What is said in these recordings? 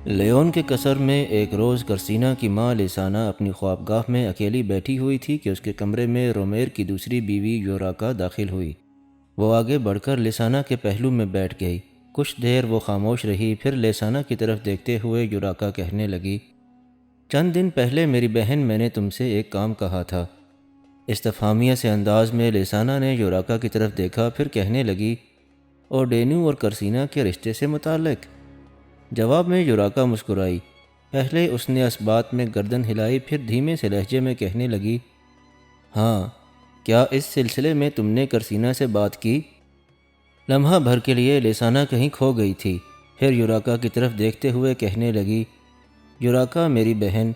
Leone کے قصر میں ایک روز کرسینا کی ماں لیسانا اپنی خوابگاہ میں اکیلی بیٹھی ہوئی تھی کہ اس کے کمرے میں رومیر کی دوسری بیوی یوراکا داخل ہوئی۔ وہ آگے بڑھ کر لیسانا کے پہلو میں بیٹھ گئی۔ کچھ دیر وہ خاموش رہی، پھر لیسانا کی طرف دیکھتے ہوئے یوراکا کہنے لگی، چند دن پہلے میری بہن میں نے تم سے ایک کام کہا تھا۔ استفہامیہ سے انداز میں لیسانا نے یوراکا کی طرف دیکھا، پھر کہنے لگی، اوڈینو اور کرسینا کے رشتے سے متعلق؟ جواب میں یوراکا مسکرائی۔ پہلے اس نے اس بات میں گردن ہلائی، پھر دھیمے سے لہجے میں کہنے لگی، ہاں، کیا اس سلسلے میں تم نے کرسینا سے بات کی؟ لمحہ بھر کے لیے لیسانا کہیں کھو گئی تھی، پھر یوراکا کی طرف دیکھتے ہوئے کہنے لگی، یوراکا میری بہن،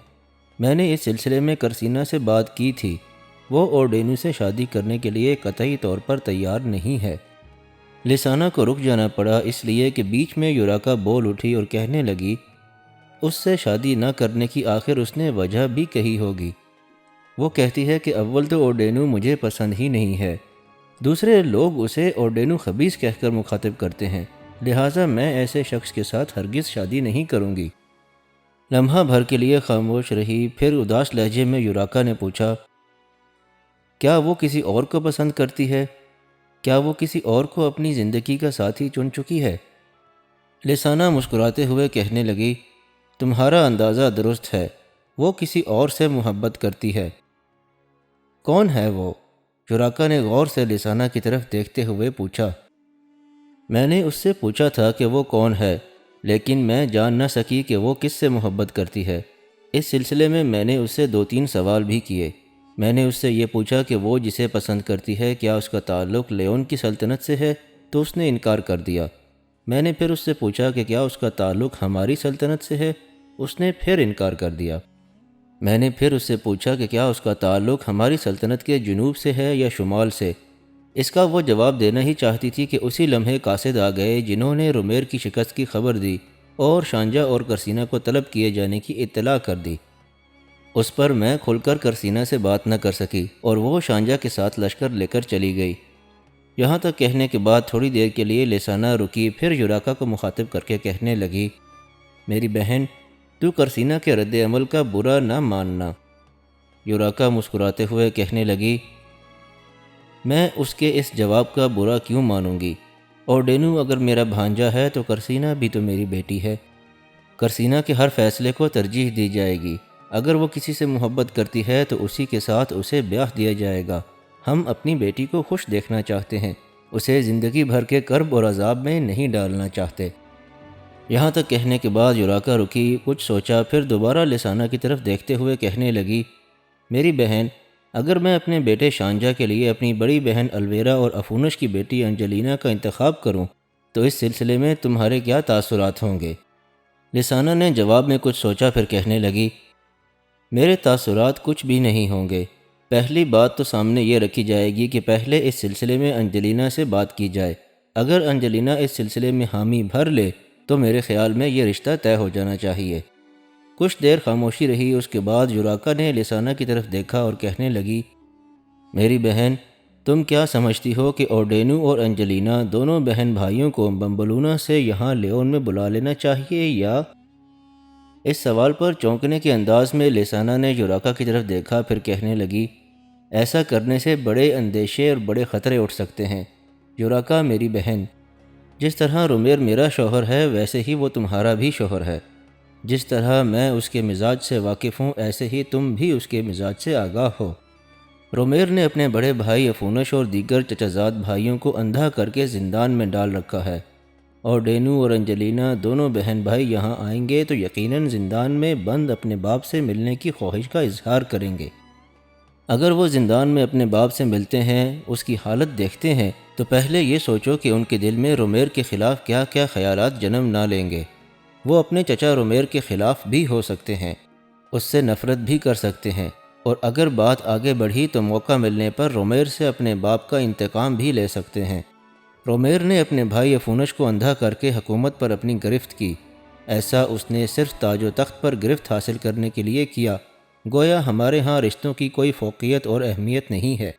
میں نے اس سلسلے میں کرسینا سے بات کی تھی۔ وہ اوڈینو سے شادی کرنے کے لیے قطعی طور پر تیار نہیں ہے۔ لیسانا کو رک جانا پڑا، اس لیے کہ بیچ میں یوراکا بول اٹھی اور کہنے لگی، اس سے شادی نہ کرنے کی آخر اس نے وجہ بھی کہی ہوگی۔ وہ کہتی ہے کہ اول تو اوڈینو مجھے پسند ہی نہیں ہے، دوسرے لوگ اسے اوڈینو خبیث کہہ کر مخاطب کرتے ہیں، لہٰذا میں ایسے شخص کے ساتھ ہرگز شادی نہیں کروں گی۔ لمحہ بھر کے لیے خاموش رہی، پھر اداس لہجے میں یوراکا نے پوچھا، کیا وہ کسی اور کو پسند کرتی ہے؟ کیا وہ کسی اور کو اپنی زندگی کا ساتھی چن چکی ہے؟ لیسانا مسکراتے ہوئے کہنے لگی، تمہارا اندازہ درست ہے، وہ کسی اور سے محبت کرتی ہے۔ کون ہے وہ؟ یوراکا نے غور سے لیسانا کی طرف دیکھتے ہوئے پوچھا۔ میں نے اس سے پوچھا تھا کہ وہ کون ہے، لیکن میں جان نہ سکی کہ وہ کس سے محبت کرتی ہے۔ اس سلسلے میں نے اس سے 2-3 سوال بھی کیے۔ میں نے اس سے یہ پوچھا کہ وہ جسے پسند کرتی ہے کیا اس کا تعلق لیون کی سلطنت سے ہے، تو اس نے انکار کر دیا۔ میں نے پھر اس سے پوچھا کہ کیا اس کا تعلق ہماری سلطنت سے ہے، اس نے پھر انکار کر دیا۔ میں نے پھر اس سے پوچھا کہ کیا اس کا تعلق ہماری سلطنت کے جنوب سے ہے یا شمال سے۔ اس کا وہ جواب دینا ہی چاہتی تھی کہ اسی لمحے قاصد آ گئے جنہوں نے رومیر کی شکست کی خبر دی اور شانجہ اور کرسینا کو طلب کیے جانے کی اطلاع کر دی۔ اس پر میں کھل کر کرسینا سے بات نہ کر سکی اور وہ شانجہ کے ساتھ لشکر لے کر چلی گئی۔ یہاں تک کہنے کے بعد تھوڑی دیر کے لیے لیسانا رکی، پھر یوراکا کو مخاطب کر کے کہنے لگی، میری بہن، تو کرسینا کے رد عمل کا برا نہ ماننا۔ یوراکا مسکراتے ہوئے کہنے لگی، میں اس کے اس جواب کا برا کیوں مانوں گی؟ اوڈینو اگر میرا بھانجا ہے تو کرسینا بھی تو میری بیٹی ہے۔ کرسینا کے ہر فیصلے کو ترجیح دی جائے گی۔ اگر وہ کسی سے محبت کرتی ہے تو اسی کے ساتھ اسے بیاہ دیا جائے گا۔ ہم اپنی بیٹی کو خوش دیکھنا چاہتے ہیں، اسے زندگی بھر کے کرب اور عذاب میں نہیں ڈالنا چاہتے۔ یہاں تک کہنے کے بعد یوراکا رکی، کچھ سوچا، پھر دوبارہ لیسانا کی طرف دیکھتے ہوئے کہنے لگی، میری بہن، اگر میں اپنے بیٹے شانجہ کے لیے اپنی بڑی بہن الویرا اور افونش کی بیٹی انجلینا کا انتخاب کروں تو اس سلسلے میں تمہارے کیا تاثرات ہوں گے؟ لیسانا نے جواب میں کچھ سوچا، پھر کہنے لگی، میرے تاثرات کچھ بھی نہیں ہوں گے۔ پہلی بات تو سامنے یہ رکھی جائے گی کہ پہلے اس سلسلے میں انجلینا سے بات کی جائے۔ اگر انجلینا اس سلسلے میں حامی بھر لے تو میرے خیال میں یہ رشتہ طے ہو جانا چاہیے۔ کچھ دیر خاموشی رہی، اس کے بعد یوراکا نے لیسانا کی طرف دیکھا اور کہنے لگی، میری بہن، تم کیا سمجھتی ہو کہ اوڈینو اور انجلینا دونوں بہن بھائیوں کو بمبلونا سے یہاں لیون میں بلا لینا چاہیے یا؟ اس سوال پر چونکنے کے انداز میں لیسانا نے یوراکا کی طرف دیکھا، پھر کہنے لگی، ایسا کرنے سے بڑے اندیشے اور بڑے خطرے اٹھ سکتے ہیں۔ یوراکا میری بہن، جس طرح رومیر میرا شوہر ہے ویسے ہی وہ تمہارا بھی شوہر ہے۔ جس طرح میں اس کے مزاج سے واقف ہوں ایسے ہی تم بھی اس کے مزاج سے آگاہ ہو۔ رومیر نے اپنے بڑے بھائی افونش اور دیگر چچازاد بھائیوں کو اندھا کر کے زندان میں ڈال رکھا ہے۔ اوڈینو اور انجلینا دونوں بہن بھائی یہاں آئیں گے تو یقیناً زندان میں بند اپنے باپ سے ملنے کی خواہش کا اظہار کریں گے۔ اگر وہ زندان میں اپنے باپ سے ملتے ہیں، اس کی حالت دیکھتے ہیں، تو پہلے یہ سوچو کہ ان کے دل میں رومیر کے خلاف کیا کیا خیالات جنم نہ لیں گے۔ وہ اپنے چچا رومیر کے خلاف بھی ہو سکتے ہیں، اس سے نفرت بھی کر سکتے ہیں، اور اگر بات آگے بڑھی تو موقع ملنے پر رومیر سے اپنے باپ کا انتقام بھی لے سکتے ہیں۔ رومیر نے اپنے بھائی افونش کو اندھا کر کے حکومت پر اپنی گرفت کی۔ ایسا اس نے صرف تاج و تخت پر گرفت حاصل کرنے کے لیے کیا، گویا ہمارے ہاں رشتوں کی کوئی فوقیت اور اہمیت نہیں ہے۔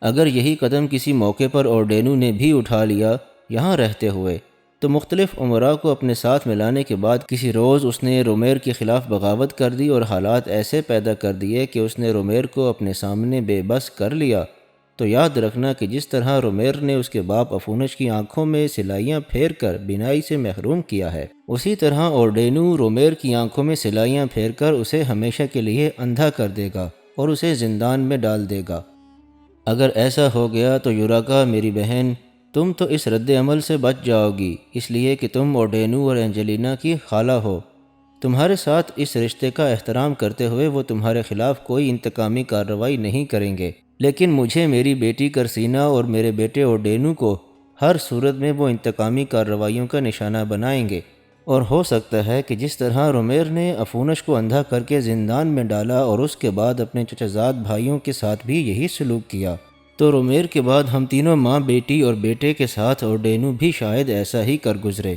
اگر یہی قدم کسی موقع پر اوڈینو نے بھی اٹھا لیا یہاں رہتے ہوئے، تو مختلف امراء کو اپنے ساتھ ملانے کے بعد کسی روز اس نے رومیر کے خلاف بغاوت کر دی اور حالات ایسے پیدا کر دیے کہ اس نے رومیر کو اپنے سامنے بے بس کر لیا۔ تو یاد رکھنا کہ جس طرح رومیر نے اس کے باپ افونش کی آنکھوں میں سلائیاں پھیر کر بینائی سے محروم کیا ہے، اسی طرح اوردینو رومیر کی آنکھوں میں سلائیاں پھیر کر اسے ہمیشہ کے لیے اندھا کر دے گا اور اسے زندان میں ڈال دے گا۔ اگر ایسا ہو گیا تو یوراکا میری بہن، تم تو اس رد عمل سے بچ جاؤ گی، اس لیے کہ تم اوردینو اور اینجلینا کی خالہ ہو۔ تمہارے ساتھ اس رشتے کا احترام کرتے ہوئے وہ تمہارے خلاف کوئی انتقامی کارروائی نہیں کریں گے، لیکن مجھے میری بیٹی کرسینا اور میرے بیٹے اوردینو کو ہر صورت میں وہ انتقامی کارروائیوں کا نشانہ بنائیں گے، اور ہو سکتا ہے کہ جس طرح رومیر نے افونش کو اندھا کر کے زندان میں ڈالا اور اس کے بعد اپنے چچا زاد بھائیوں کے ساتھ بھی یہی سلوک کیا، تو رومیر کے بعد ہم تینوں ماں، بیٹی اور بیٹے کے ساتھ اوردینو بھی شاید ایسا ہی کر گزرے۔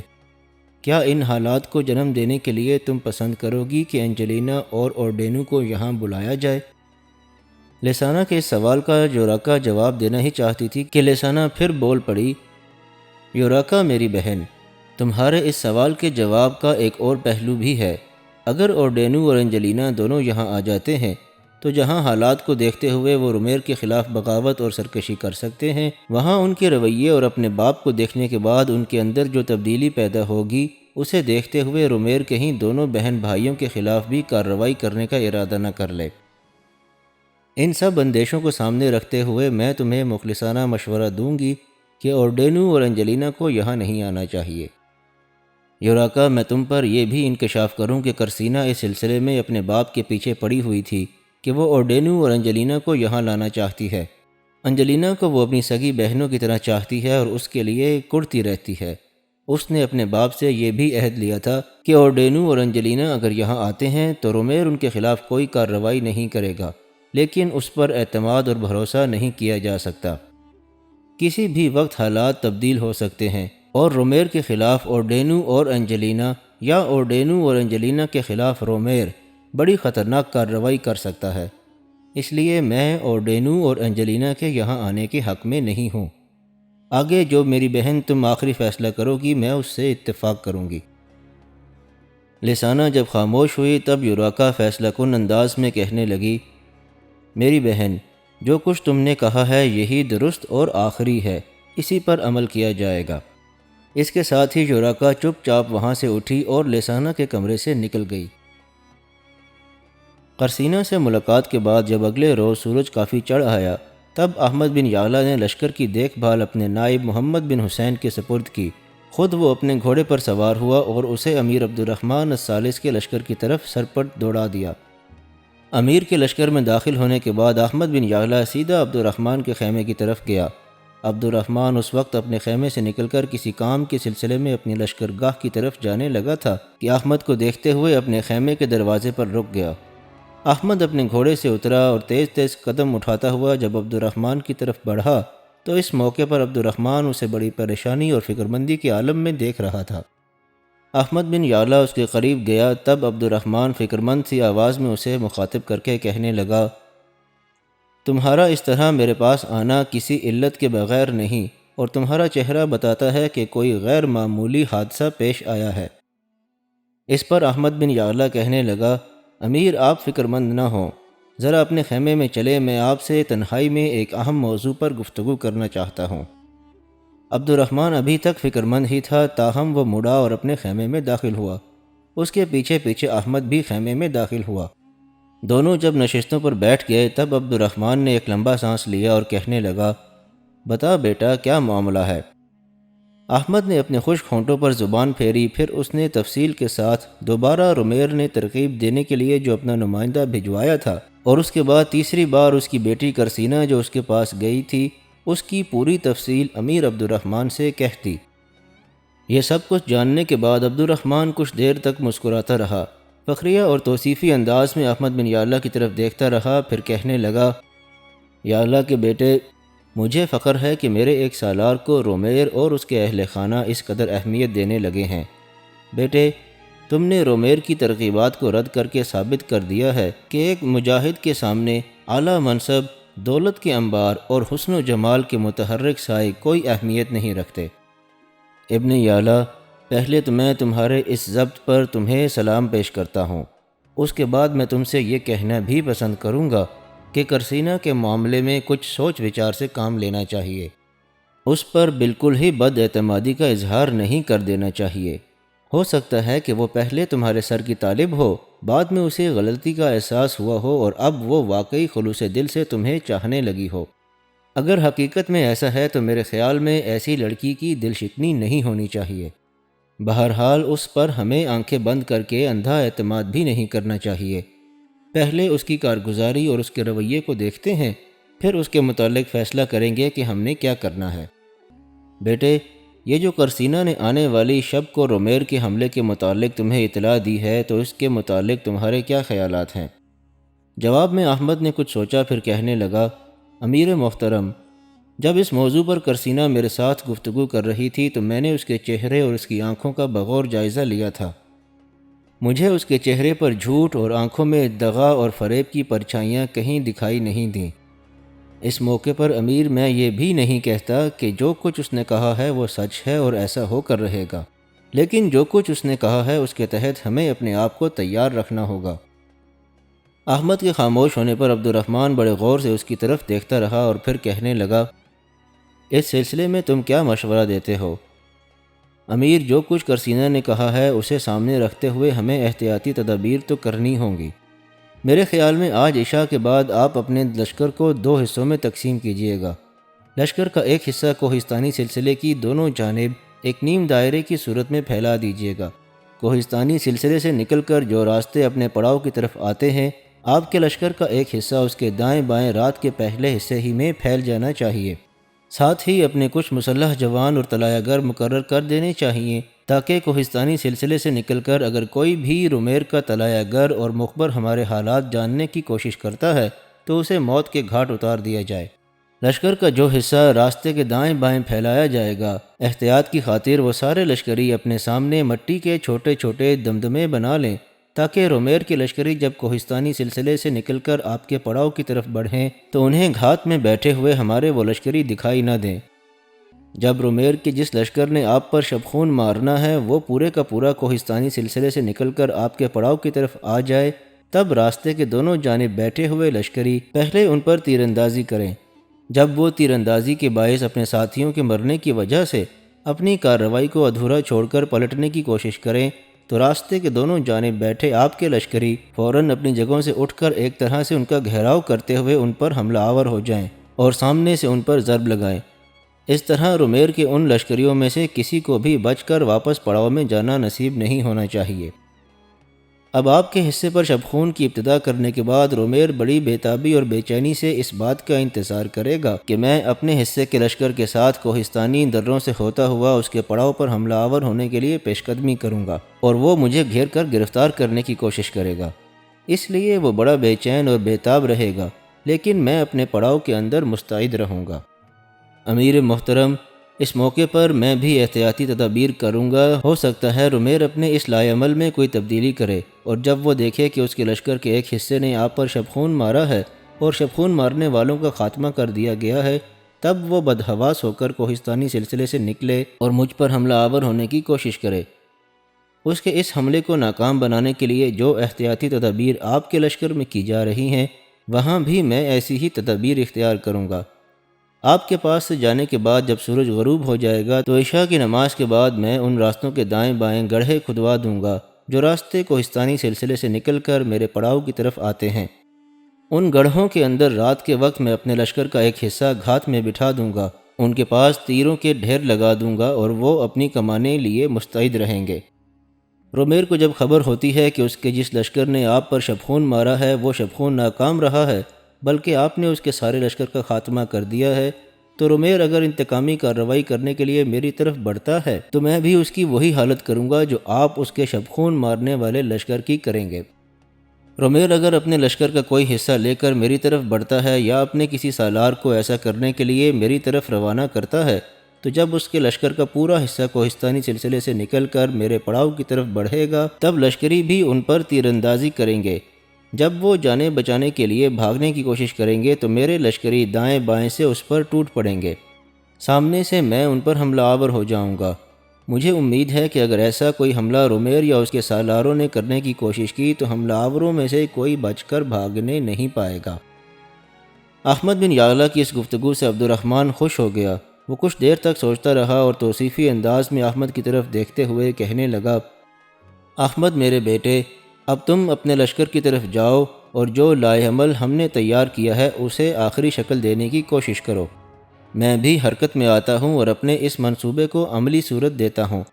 کیا ان حالات کو جنم دینے کے لیے تم پسند کرو گی کہ اینجلینا اور اوردینو کو یہاں بلایا جائے؟ لیسانا کے اس سوال کا یوراکا جواب دینا ہی چاہتی تھی کہ لیسانا پھر بول پڑی، یوراکا میری بہن، تمہارے اس سوال کے جواب کا ایک اور پہلو بھی ہے۔ اگر اوردینو اور اینجلینا دونوں یہاں آ جاتے ہیں تو جہاں حالات کو دیکھتے ہوئے وہ رومیر کے خلاف بغاوت اور سرکشی کر سکتے ہیں، وہاں ان کے رویے اور اپنے باپ کو دیکھنے کے بعد ان کے اندر جو تبدیلی پیدا ہوگی، اسے دیکھتے ہوئے رومیر کہیں دونوں بہن بھائیوں کے خلاف بھی کارروائی کرنے کا ارادہ نہ کر لے۔ ان سب اندیشوں کو سامنے رکھتے ہوئے میں تمہیں مخلصانہ مشورہ دوں گی کہ اوردینو اور اینجلینا کو یہاں نہیں آنا چاہیے۔ یوراکا، میں تم پر یہ بھی انکشاف کروں کہ کرسینا اس سلسلے میں اپنے باپ کے پیچھے پڑی ہوئی تھی کہ وہ اوردینو اور اینجلینا کو یہاں لانا چاہتی ہے۔ اینجلینا کو وہ اپنی سگی بہنوں کی طرح چاہتی ہے اور اس کے لیے کڑتی رہتی ہے۔ اس نے اپنے باپ سے یہ بھی عہد لیا تھا کہ اوردینو اور اینجلینا اگر یہاں آتے ہیں تو رومیر ان کے خلاف کوئی کارروائی نہیں کرے گا، لیکن اس پر اعتماد اور بھروسہ نہیں کیا جا سکتا۔ کسی بھی وقت حالات تبدیل ہو سکتے ہیں اور رومیر کے خلاف اوردینو اور اینجلینا یا اوردینو اور اینجلینا کے خلاف رومیر بڑی خطرناک کارروائی کر سکتا ہے۔ اس لیے میں اوردینو اور اینجلینا کے یہاں آنے کے حق میں نہیں ہوں۔ آگے جو میری بہن تم آخری فیصلہ کرو گی میں اس سے اتفاق کروں گی۔ لیسانا جب خاموش ہوئی تب یوراکا فیصلہ کن انداز میں کہنے لگی، میری بہن، جو کچھ تم نے کہا ہے یہی درست اور آخری ہے، اسی پر عمل کیا جائے گا۔ اس کے ساتھ ہی یوراکا چپ چاپ وہاں سے اٹھی اور لیسانا کے کمرے سے نکل گئی۔ قرسینہ سے ملاقات کے بعد جب اگلے روز سورج کافی چڑھ آیا تب احمد بن یعلا نے لشکر کی دیکھ بھال اپنے نائب محمد بن حسین کے سپرد کی۔ خود وہ اپنے گھوڑے پر سوار ہوا اور اسے امیر عبد الرحمن الثالث کے لشکر کی طرف سرپٹ دوڑا دیا۔ امیر کے لشکر میں داخل ہونے کے بعد احمد بن یعلا سیدھا عبد الرحمن کے خیمے کی طرف گیا۔ عبد الرحمن اس وقت اپنے خیمے سے نکل کر کسی کام کے سلسلے میں اپنی لشکرگاہ کی طرف جانے لگا تھا کہ احمد کو دیکھتے ہوئے اپنے خیمے کے دروازے پر رک گیا۔ احمد اپنے گھوڑے سے اترا اور تیز تیز قدم اٹھاتا ہوا جب عبد الرحمن کی طرف بڑھا تو اس موقع پر عبد الرحمن اسے بڑی پریشانی اور فکرمندی کے عالم میں دیکھ رہا تھا۔ احمد بن یعلا اس کے قریب گیا تب عبد الرحمن فکرمند سی آواز میں اسے مخاطب کر کے کہنے لگا، تمہارا اس طرح میرے پاس آنا کسی علت کے بغیر نہیں اور تمہارا چہرہ بتاتا ہے کہ کوئی غیر معمولی حادثہ پیش آیا ہے۔ اس پر احمد بن یعلا کہنے لگا، امیر آپ فکرمند نہ ہوں، ذرا اپنے خیمے میں چلے، میں آپ سے تنہائی میں ایک اہم موضوع پر گفتگو کرنا چاہتا ہوں۔ عبد الرحمن ابھی تک فکرمند ہی تھا، تاہم وہ مڑا اور اپنے خیمے میں داخل ہوا۔ اس کے پیچھے پیچھے احمد بھی خیمے میں داخل ہوا۔ دونوں جب نشستوں پر بیٹھ گئے تب عبد الرحمن نے ایک لمبا سانس لیا اور کہنے لگا، بتا بیٹا کیا معاملہ ہے؟ احمد نے اپنے خشک ہونٹوں پر زبان پھیری، پھر اس نے تفصیل کے ساتھ دوبارہ رومیر نے ترغیب دینے کے لیے جو اپنا نمائندہ بھجوایا تھا اور اس کے بعد تیسری بار اس کی بیٹی کرسینا جو اس کے پاس گئی تھی، اس کی پوری تفصیل امیر عبد الرحمن سے کہتی۔ یہ سب کچھ جاننے کے بعد عبد الرحمن کچھ دیر تک مسکراتا رہا، فخریہ اور توصیفی انداز میں احمد بن یعلا کی طرف دیکھتا رہا، پھر کہنے لگا، یعلا کے بیٹے، مجھے فخر ہے کہ میرے ایک سالار کو رومیر اور اس کے اہل خانہ اس قدر اہمیت دینے لگے ہیں۔ بیٹے، تم نے رومیر کی ترغیبات کو رد کر کے ثابت کر دیا ہے کہ ایک مجاہد کے سامنے اعلیٰ منصب، دولت کے انبار اور حسن و جمال کے متحرک سائے کوئی اہمیت نہیں رکھتے۔ ابن یعلا، پہلے تو میں تمہارے اس ضبط پر تمہیں سلام پیش کرتا ہوں۔ اس کے بعد میں تم سے یہ کہنا بھی پسند کروں گا کہ کرسینا کے معاملے میں کچھ سوچ وچار سے کام لینا چاہیے۔ اس پر بالکل ہی بد اعتمادی کا اظہار نہیں کر دینا چاہیے۔ ہو سکتا ہے کہ وہ پہلے تمہارے سر کی طالب ہو، بعد میں اسے غلطی کا احساس ہوا ہو اور اب وہ واقعی خلوص دل سے تمہیں چاہنے لگی ہو۔ اگر حقیقت میں ایسا ہے تو میرے خیال میں ایسی لڑکی کی دل شکنی نہیں ہونی چاہیے۔ بہرحال اس پر ہمیں آنکھیں بند کر کے اندھا اعتماد بھی نہیں کرنا چاہیے۔ پہلے اس کی کارگزاری اور اس کے رویے کو دیکھتے ہیں، پھر اس کے متعلق فیصلہ کریں گے کہ ہم نے کیا کرنا ہے۔ بیٹے، یہ جو کرسینا نے آنے والی شب کو رومیر کے حملے کے متعلق تمہیں اطلاع دی ہے تو اس کے متعلق تمہارے کیا خیالات ہیں؟ جواب میں احمد نے کچھ سوچا، پھر کہنے لگا، امیر محترم، جب اس موضوع پر کرسینا میرے ساتھ گفتگو کر رہی تھی تو میں نے اس کے چہرے اور اس کی آنکھوں کا بغور جائزہ لیا تھا۔ مجھے اس کے چہرے پر جھوٹ اور آنکھوں میں دغا اور فریب کی پرچھائیاں کہیں دکھائی نہیں دیں۔ اس موقع پر امیر، میں یہ بھی نہیں کہتا کہ جو کچھ اس نے کہا ہے وہ سچ ہے اور ایسا ہو کر رہے گا، لیکن جو کچھ اس نے کہا ہے اس کے تحت ہمیں اپنے آپ کو تیار رکھنا ہوگا۔ احمد کے خاموش ہونے پر عبد الرحمن بڑے غور سے اس کی طرف دیکھتا رہا اور پھر کہنے لگا، اس سلسلے میں تم کیا مشورہ دیتے ہو؟ امیر، جو کچھ کرسینا نے کہا ہے اسے سامنے رکھتے ہوئے ہمیں احتیاطی تدابیر تو کرنی ہوں گی۔ میرے خیال میں آج عشاء کے بعد آپ اپنے لشکر کو 2 حصوں میں تقسیم کیجیے گا۔ لشکر کا ایک حصہ کوہستانی سلسلے کی دونوں جانب ایک نیم دائرے کی صورت میں پھیلا دیجیے گا۔ کوہستانی سلسلے سے نکل کر جو راستے اپنے پڑاؤ کی طرف آتے ہیں، آپ کے لشکر کا ایک حصہ اس کے دائیں بائیں رات کے پہلے حصے ہی میں پھیل جانا چاہیے۔ ساتھ ہی اپنے کچھ مسلح جوان اور طلایہ گر مقرر کر دینے چاہیے تاکہ کوہستانی سلسلے سے نکل کر اگر کوئی بھی رومیر کا طلایہ گر اور مخبر ہمارے حالات جاننے کی کوشش کرتا ہے تو اسے موت کے گھاٹ اتار دیا جائے۔ لشکر کا جو حصہ راستے کے دائیں بائیں پھیلایا جائے گا، احتیاط کی خاطر وہ سارے لشکری اپنے سامنے مٹی کے چھوٹے چھوٹے دمدمے بنا لیں تاکہ رومیر کے لشکری جب کوہستانی سلسلے سے نکل کر آپ کے پڑاؤ کی طرف بڑھیں تو انہیں گھات میں بیٹھے ہوئے ہمارے وہ لشکری دکھائی نہ دیں۔ جب رومیر کے جس لشکر نے آپ پر شبخون مارنا ہے وہ پورے کا پورا کوہستانی سلسلے سے نکل کر آپ کے پڑاؤ کی طرف آ جائے، تب راستے کے دونوں جانب بیٹھے ہوئے لشکری پہلے ان پر تیر اندازی کریں۔ جب وہ تیر اندازی کے باعث اپنے ساتھیوں کے مرنے کی وجہ سے اپنی کارروائی کو ادھورا چھوڑ کر پلٹنے کی کوشش کریں تو راستے کے دونوں جانب بیٹھے آپ کے لشکری فوراً اپنی جگہوں سے اٹھ کر ایک طرح سے ان کا گھیراؤ کرتے ہوئے ان پر حملہ آور ہو جائیں اور سامنے سے ان پر ضرب لگائیں۔ اس طرح رومیر کے ان لشکریوں میں سے کسی کو بھی بچ کر واپس پڑاؤ میں جانا نصیب نہیں ہونا چاہیے۔ اب آپ کے حصے پر شبخون کی ابتدا کرنے کے بعد رومیر بڑی بے تابی اور بے چینی سے اس بات کا انتظار کرے گا کہ میں اپنے حصے کے لشکر کے ساتھ کوہستانی دروں سے ہوتا ہوا اس کے پڑاؤ پر حملہ آور ہونے کے لیے پیش قدمی کروں گا اور وہ مجھے گھیر کر گرفتار کرنے کی کوشش کرے گا۔ اس لیے وہ بڑا بے چین اور بے تاب رہے گا، لیکن میں اپنے پڑاؤ کے اندر مستعد رہوں گا۔ امیر محترم، اس موقع پر میں بھی احتیاطی تدابیر کروں گا۔ ہو سکتا ہے رومیر اپنے اس لائے عمل میں کوئی تبدیلی کرے اور جب وہ دیکھے کہ اس کے لشکر کے ایک حصے نے آپ پر شبخون مارا ہے اور شبخون مارنے والوں کا خاتمہ کر دیا گیا ہے، تب وہ بدحواس ہو کر کوہستانی سلسلے سے نکلے اور مجھ پر حملہ آور ہونے کی کوشش کرے۔ اس کے اس حملے کو ناکام بنانے کے لیے جو احتیاطی تدابیر آپ کے لشکر میں کی جا رہی ہیں، وہاں بھی میں ایسی ہی تدابیر اختیار کروں گا۔ آپ کے پاس سے جانے کے بعد جب سورج غروب ہو جائے گا تو عشاء کی نماز کے بعد میں ان راستوں کے دائیں بائیں گڑھے کھدوا دوں گا جو راستے کوہستانی سلسلے سے نکل کر میرے پڑاؤ کی طرف آتے ہیں۔ ان گڑھوں کے اندر رات کے وقت میں اپنے لشکر کا ایک حصہ گھات میں بٹھا دوں گا، ان کے پاس تیروں کے ڈھیر لگا دوں گا اور وہ اپنی کمانیں لیے مستعد رہیں گے۔ رومیر کو جب خبر ہوتی ہے کہ اس کے جس لشکر نے آپ پر شبخون مارا ہے وہ شبخون ناکام رہا ہے بلکہ آپ نے اس کے سارے لشکر کا خاتمہ کر دیا ہے، تو رومیر اگر انتقامی کارروائی کرنے کے لیے میری طرف بڑھتا ہے تو میں بھی اس کی وہی حالت کروں گا جو آپ اس کے شبخون مارنے والے لشکر کی کریں گے۔ رومیر اگر اپنے لشکر کا کوئی حصہ لے کر میری طرف بڑھتا ہے یا اپنے کسی سالار کو ایسا کرنے کے لیے میری طرف روانہ کرتا ہے تو جب اس کے لشکر کا پورا حصہ کوہستانی سلسلے سے نکل کر میرے پڑاؤ کی طرف بڑھے گا تب لشکری بھی ان پر تیر اندازی کریں گے۔ جب وہ جانیں بچانے کے لیے بھاگنے کی کوشش کریں گے تو میرے لشکری دائیں بائیں سے اس پر ٹوٹ پڑیں گے۔ سامنے سے میں ان پر حملہ آور ہو جاؤں گا۔ مجھے امید ہے کہ اگر ایسا کوئی حملہ رومیر یا اس کے سالاروں نے کرنے کی کوشش کی تو حملہ آوروں میں سے کوئی بچ کر بھاگنے نہیں پائے گا۔ احمد بن یعلا کی اس گفتگو سے عبد الرحمن خوش ہو گیا۔ وہ کچھ دیر تک سوچتا رہا اور توصیفی انداز میں احمد کی طرف دیکھتے ہوئے کہنے لگا، احمد میرے بیٹے، اب تم اپنے لشکر کی طرف جاؤ اور جو لائحہ عمل ہم نے تیار کیا ہے اسے آخری شکل دینے کی کوشش کرو۔ میں بھی حرکت میں آتا ہوں اور اپنے اس منصوبے کو عملی صورت دیتا ہوں۔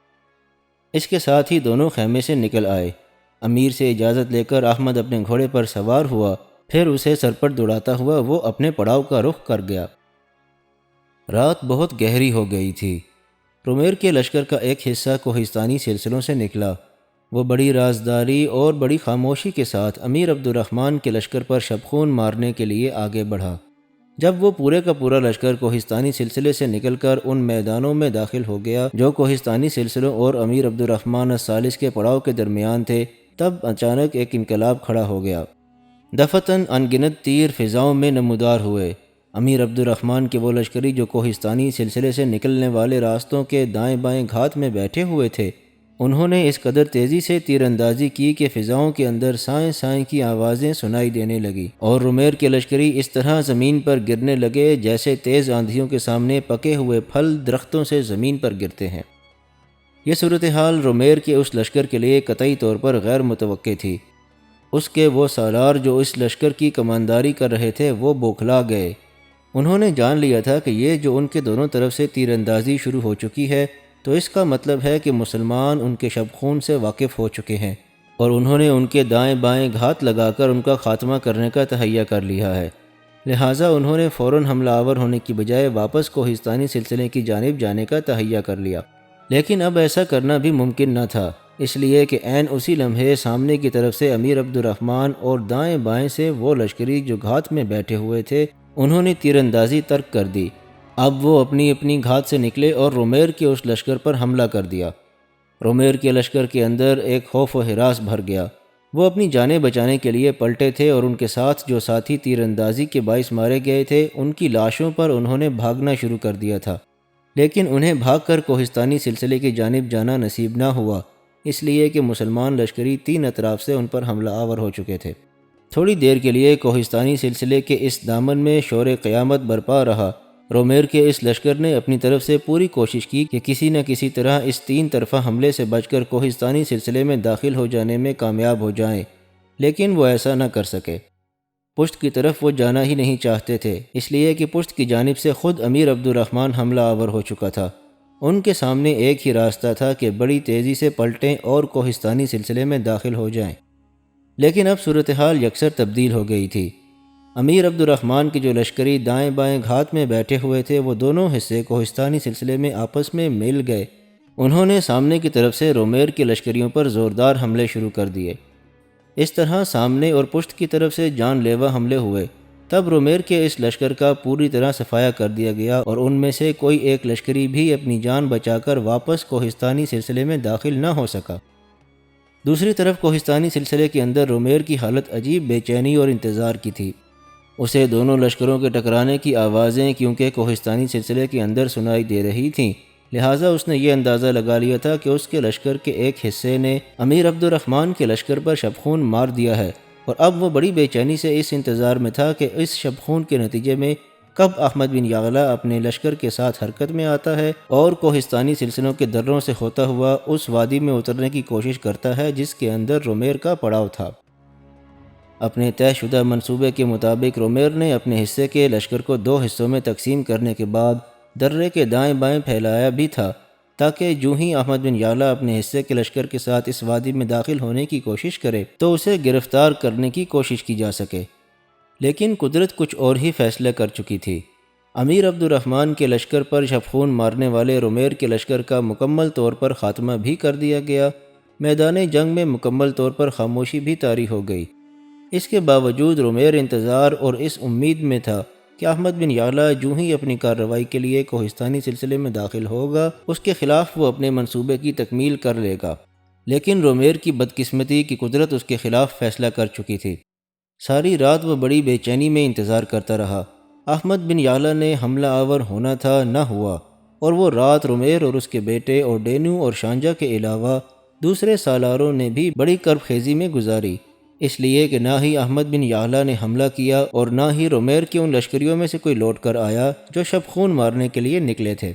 اس کے ساتھ ہی دونوں خیمے سے نکل آئے۔ امیر سے اجازت لے کر احمد اپنے گھوڑے پر سوار ہوا، پھر اسے سر پر دوڑاتا ہوا وہ اپنے پڑاؤ کا رخ کر گیا۔ رات بہت گہری ہو گئی تھی۔ رومیر کے لشکر کا ایک حصہ کوہستانی سلسلوں سے نکلا۔ وہ بڑی رازداری اور بڑی خاموشی کے ساتھ امیر عبد الرحمن کے لشکر پر شبخون مارنے کے لیے آگے بڑھا۔ جب وہ پورے کا پورا لشکر کوہستانی سلسلے سے نکل کر ان میدانوں میں داخل ہو گیا جو کوہستانی سلسلوں اور امیر عبد الرحمن الثالث کے پڑاؤ کے درمیان تھے، تب اچانک ایک انقلاب کھڑا ہو گیا۔ دفتن انگنت تیر فضاؤں میں نمودار ہوئے۔ امیر عبد الرحمن کے وہ لشکری جو کوہستانی سلسلے سے نکلنے والے راستوں کے دائیں بائیں گھات میں بیٹھے ہوئے تھے، انہوں نے اس قدر تیزی سے تیر اندازی کی کہ فضاؤں کے اندر سائیں سائیں کی آوازیں سنائی دینے لگی اور رومیر کے لشکری اس طرح زمین پر گرنے لگے جیسے تیز آندھیوں کے سامنے پکے ہوئے پھل درختوں سے زمین پر گرتے ہیں۔ یہ صورتحال رومیر کے اس لشکر کے لیے قطعی طور پر غیر متوقع تھی۔ اس کے وہ سالار جو اس لشکر کی کمانداری کر رہے تھے وہ بوکھلا گئے۔ انہوں نے جان لیا تھا کہ یہ جو ان کے دونوں طرف سے تیر اندازی شروع ہو چکی ہے تو اس کا مطلب ہے کہ مسلمان ان کے شبخون سے واقف ہو چکے ہیں اور انہوں نے ان کے دائیں بائیں گھات لگا کر ان کا خاتمہ کرنے کا تہیہ کر لیا ہے۔ لہٰذا انہوں نے فوراً حملہ آور ہونے کی بجائے واپس کوہستانی سلسلے کی جانب جانے کا تہیہ کر لیا۔ لیکن اب ایسا کرنا بھی ممکن نہ تھا، اس لیے کہ عین اسی لمحے سامنے کی طرف سے امیر عبد الرحمن اور دائیں بائیں سے وہ لشکری جو گھات میں بیٹھے ہوئے تھے انہوں نے تیر اندازی ترک کر دی۔ اب وہ اپنی اپنی گھات سے نکلے اور رومیر کے اس لشکر پر حملہ کر دیا۔ رومیر کے لشکر کے اندر ایک خوف و ہراس بھر گیا۔ وہ اپنی جانیں بچانے کے لیے پلٹے تھے اور ان کے ساتھ جو ساتھی تیر اندازی کے باعث مارے گئے تھے ان کی لاشوں پر انہوں نے بھاگنا شروع کر دیا تھا، لیکن انہیں بھاگ کر کوہستانی سلسلے کی جانب جانا نصیب نہ ہوا، اس لیے کہ مسلمان لشکری تین اطراف سے ان پر حملہ آور ہو چکے تھے۔ تھوڑی دیر کے لیے کوہستانی سلسلے کے اس دامن میں شور قیامت برپا رہا۔ رومیر کے اس لشکر نے اپنی طرف سے پوری کوشش کی کہ کسی نہ کسی طرح اس تین طرفہ حملے سے بچ کر کوہستانی سلسلے میں داخل ہو جانے میں کامیاب ہو جائیں، لیکن وہ ایسا نہ کر سکے۔ پشت کی طرف وہ جانا ہی نہیں چاہتے تھے، اس لیے کہ پشت کی جانب سے خود امیر عبد الرحمن حملہ آور ہو چکا تھا۔ ان کے سامنے ایک ہی راستہ تھا کہ بڑی تیزی سے پلٹیں اور کوہستانی سلسلے میں داخل ہو جائیں، لیکن اب صورتحال یکسر تبدیل ہو گئی تھی۔ امیر عبد الرحمن کے جو لشکری دائیں بائیں گھات میں بیٹھے ہوئے تھے وہ دونوں حصے کوہستانی سلسلے میں آپس میں مل گئے۔ انہوں نے سامنے کی طرف سے رومیر کے لشکریوں پر زوردار حملے شروع کر دیے۔ اس طرح سامنے اور پشت کی طرف سے جان لیوا حملے ہوئے۔ تب رومیر کے اس لشکر کا پوری طرح صفایا کر دیا گیا اور ان میں سے کوئی ایک لشکری بھی اپنی جان بچا کر واپس کوہستانی سلسلے میں داخل نہ ہو سکا۔ دوسری طرف کوہستانی سلسلے کے اندر رومیر کی حالت عجیب بے چینی اور انتظار کی تھی۔ اسے دونوں لشکروں کے ٹکرانے کی آوازیں کیونکہ کوہستانی سلسلے کے اندر سنائی دے رہی تھیں، لہٰذا اس نے یہ اندازہ لگا لیا تھا کہ اس کے لشکر کے ایک حصے نے امیر عبد الرحمن کے لشکر پر شبخون مار دیا ہے، اور اب وہ بڑی بے چینی سے اس انتظار میں تھا کہ اس شبخون کے نتیجے میں کب احمد بن یعلا اپنے لشکر کے ساتھ حرکت میں آتا ہے اور کوہستانی سلسلوں کے دروں سے ہوتا ہوا اس وادی میں اترنے کی کوشش کرتا ہے جس کے اندر رومیر کا پڑاؤ تھا۔ اپنے طے شدہ منصوبے کے مطابق رومیر نے اپنے حصے کے لشکر کو دو حصوں میں تقسیم کرنے کے بعد درے کے دائیں بائیں پھیلایا بھی تھا تاکہ جو ہی احمد بن یعلا اپنے حصے کے لشکر کے ساتھ اس وادی میں داخل ہونے کی کوشش کرے تو اسے گرفتار کرنے کی کوشش کی جا سکے۔ لیکن قدرت کچھ اور ہی فیصلہ کر چکی تھی۔ امیر عبد الرحمن کے لشکر پر شبخون مارنے والے رومیر کے لشکر کا مکمل طور پر خاتمہ بھی کر دیا گیا۔ میدان جنگ میں مکمل طور پر خاموشی بھی طاری ہو گئی۔ اس کے باوجود رومیر انتظار اور اس امید میں تھا کہ احمد بن یعلا جو ہی اپنی کارروائی کے لیے کوہستانی سلسلے میں داخل ہوگا اس کے خلاف وہ اپنے منصوبے کی تکمیل کر لے گا، لیکن رومیر کی بدقسمتی کی قدرت اس کے خلاف فیصلہ کر چکی تھی۔ ساری رات وہ بڑی بے چینی میں انتظار کرتا رہا۔ احمد بن یعلا نے حملہ آور ہونا تھا، نہ ہوا، اور وہ رات رومیر اور اس کے بیٹے اور ڈینو اور شانجا کے علاوہ دوسرے سالاروں نے بھی بڑی کرب خیزی میں گزاری، اس لیے کہ نہ ہی احمد بن یعلا نے حملہ کیا اور نہ ہی رومیر کے ان لشکریوں میں سے کوئی لوٹ کر آیا جو شب خون مارنے کے لیے نکلے تھے۔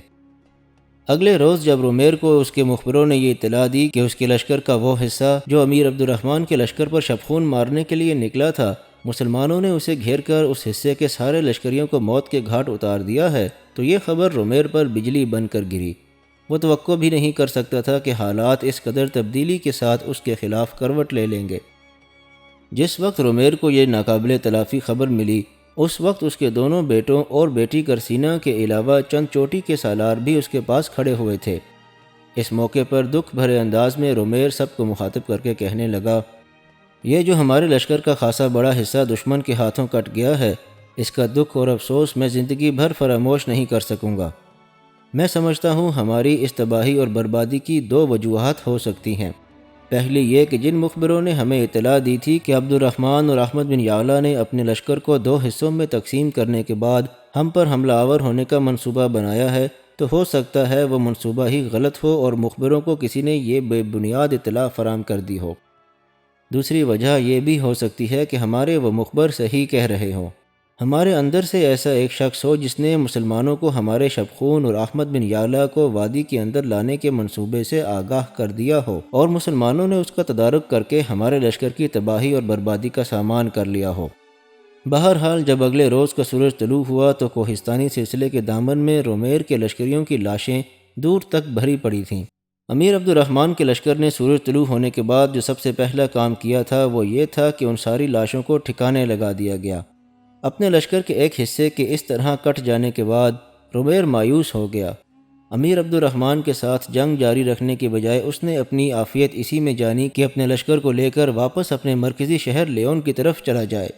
اگلے روز جب رومیر کو اس کے مخبروں نے یہ اطلاع دی کہ اس کے لشکر کا وہ حصہ جو امیر عبد الرحمن کے لشکر پر شب خون مارنے کے لیے نکلا تھا، مسلمانوں نے اسے گھیر کر اس حصے کے سارے لشکریوں کو موت کے گھاٹ اتار دیا ہے، تو یہ خبر رومیر پر بجلی بن کر گری۔ وہ توقع بھی نہیں کر سکتا تھا کہ حالات اس قدر تبدیلی کے ساتھ اس کے خلاف کروٹ لے لیں گے۔ جس وقت رومیر کو یہ ناقابل تلافی خبر ملی، اس وقت اس کے دونوں بیٹوں اور بیٹی کرسینا کے علاوہ چند چوٹی کے سالار بھی اس کے پاس کھڑے ہوئے تھے۔ اس موقع پر دکھ بھرے انداز میں رومیر سب کو مخاطب کر کے کہنے لگا، یہ جو ہمارے لشکر کا خاصا بڑا حصہ دشمن کے ہاتھوں کٹ گیا ہے، اس کا دکھ اور افسوس میں زندگی بھر فراموش نہیں کر سکوں گا۔ میں سمجھتا ہوں ہماری اس تباہی اور بربادی کی دو وجوہات ہو سکتی ہیں۔ پہلی یہ کہ جن مخبروں نے ہمیں اطلاع دی تھی کہ عبد الرحمن اور احمد بن یعلا نے اپنے لشکر کو دو حصوں میں تقسیم کرنے کے بعد ہم پر حملہ آور ہونے کا منصوبہ بنایا ہے، تو ہو سکتا ہے وہ منصوبہ ہی غلط ہو اور مخبروں کو کسی نے یہ بے بنیاد اطلاع فراہم کر دی ہو۔ دوسری وجہ یہ بھی ہو سکتی ہے کہ ہمارے وہ مخبر صحیح کہہ رہے ہوں، ہمارے اندر سے ایسا ایک شخص ہو جس نے مسلمانوں کو ہمارے شب خون اور احمد بن یعلا کو وادی کے اندر لانے کے منصوبے سے آگاہ کر دیا ہو، اور مسلمانوں نے اس کا تدارک کر کے ہمارے لشکر کی تباہی اور بربادی کا سامان کر لیا ہو۔ بہرحال جب اگلے روز کا سورج طلوع ہوا تو کوہستانی سلسلے کے دامن میں رومیر کے لشکریوں کی لاشیں دور تک بھری پڑی تھیں۔ امیر عبد الرحمن کے لشکر نے سورج طلوع ہونے کے بعد جو سب سے پہلا کام کیا تھا وہ یہ تھا کہ ان ساری لاشوں کو ٹھکانے لگا دیا گیا۔ اپنے لشکر کے ایک حصے کے اس طرح کٹ جانے کے بعد رومیر مایوس ہو گیا۔ امیر عبد الرحمن کے ساتھ جنگ جاری رکھنے کے بجائے اس نے اپنی عافیت اسی میں جانی کہ اپنے لشکر کو لے کر واپس اپنے مرکزی شہر لیون کی طرف چلا جائے۔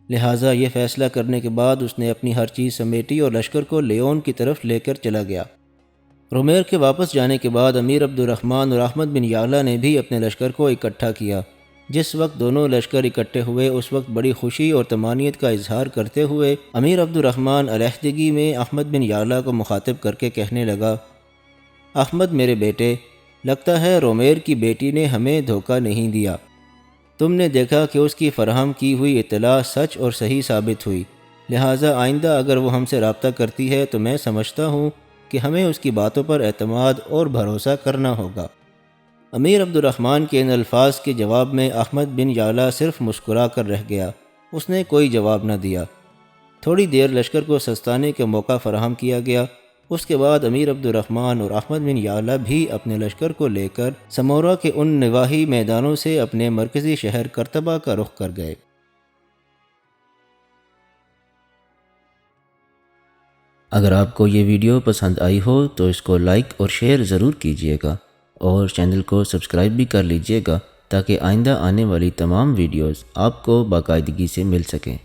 لہٰذا یہ فیصلہ کرنے کے بعد اس نے اپنی ہر چیز سمیٹی اور لشکر کو لیون کی طرف لے کر چلا گیا۔ رومیر کے واپس جانے کے بعد امیر عبد الرحمن اور احمد بن یعلا نے بھی اپنے لشکر کو اکٹھا کیا۔ جس وقت دونوں لشکر اکٹھے ہوئے اس وقت بڑی خوشی اور طمانینت کا اظہار کرتے ہوئے امیر عبد الرحمن علیحدگی میں احمد بن یعلا کو مخاطب کر کے کہنے لگا، احمد میرے بیٹے، لگتا ہے رومیر کی بیٹی نے ہمیں دھوکہ نہیں دیا۔ تم نے دیکھا کہ اس کی فراہم کی ہوئی اطلاع سچ اور صحیح ثابت ہوئی، لہٰذا آئندہ اگر وہ ہم سے رابطہ کرتی ہے تو میں سمجھتا ہوں کہ ہمیں اس کی باتوں پر اعتماد اور بھروسہ کرنا ہوگا۔ امیر عبد الرحمن کے ان الفاظ کے جواب میں احمد بن یعلا صرف مسکرا کر رہ گیا، اس نے کوئی جواب نہ دیا۔ تھوڑی دیر لشکر کو سستانے کا موقع فراہم کیا گیا، اس کے بعد امیر عبد الرحمن اور احمد بن یعلا بھی اپنے لشکر کو لے کر سمورہ کے ان نواحی میدانوں سے اپنے مرکزی شہر کرتبہ کا رخ کر گئے۔ اگر آپ کو یہ ویڈیو پسند آئی ہو تو اس کو لائک اور شیئر ضرور کیجیے گا، اور چینل کو سبسکرائب بھی کر لیجیے گا تاکہ آئندہ آنے والی تمام ویڈیوز آپ کو باقاعدگی سے مل سکیں۔